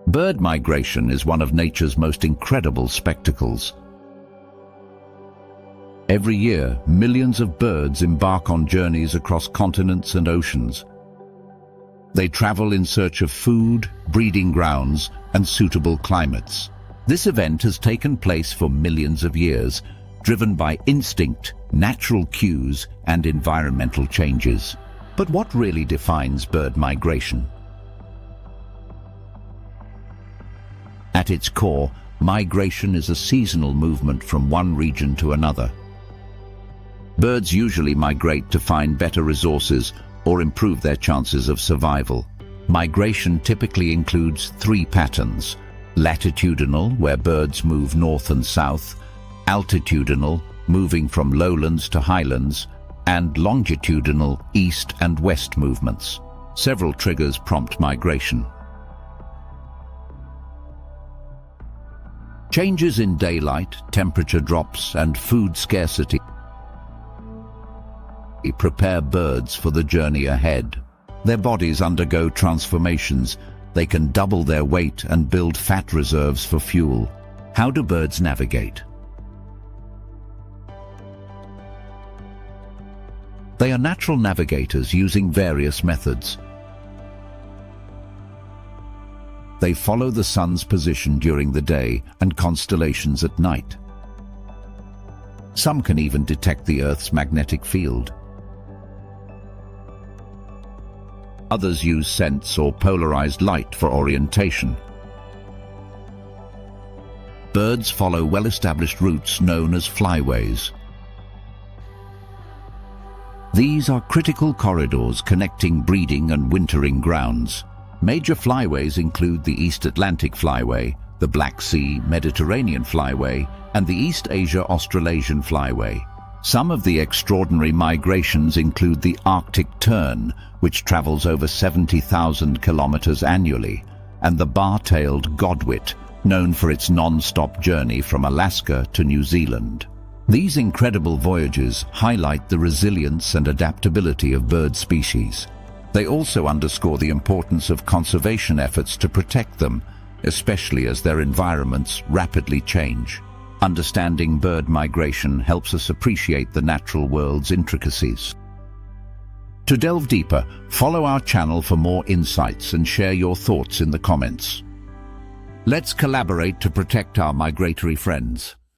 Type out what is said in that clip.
Bird migration is one of nature's most incredible spectacles. Every year, millions of birds embark on journeys across continents and oceans. They travel in search of food, breeding grounds, and suitable climates. This event has taken place for millions of years, driven by instinct, natural cues, and environmental changes. But what really defines bird migration? At its core, migration is a seasonal movement from one region to another. Birds usually migrate to find better resources or improve their chances of survival. Migration typically includes three patterns: latitudinal, where birds move north and south; altitudinal, moving from lowlands to highlands; and longitudinal, east and west movements. Several triggers prompt migration. Changes in daylight, temperature drops, and food scarcity prepare birds for the journey ahead. Their bodies undergo transformations. They can double their weight and build fat reserves for fuel. How do birds navigate? They are natural navigators using various methods. They follow the sun's position during the day and constellations at night. Some can even detect the Earth's magnetic field. Others use scents or polarized light for orientation. Birds follow well-established routes known as flyways. These are critical corridors connecting breeding and wintering grounds. Major flyways include the East Atlantic Flyway, the Black Sea Mediterranean Flyway, and the East Asia Australasian Flyway. Some of the extraordinary migrations include the Arctic Tern, which travels over 70,000 kilometers annually, and the bar-tailed godwit, known for its non-stop journey from Alaska to New Zealand. These incredible voyages highlight the resilience and adaptability of bird species. They also underscore the importance of conservation efforts to protect them, especially as their environments rapidly change. Understanding bird migration helps us appreciate the natural world's intricacies. To delve deeper, follow our channel for more insights and share your thoughts in the comments. Let's collaborate to protect our migratory friends.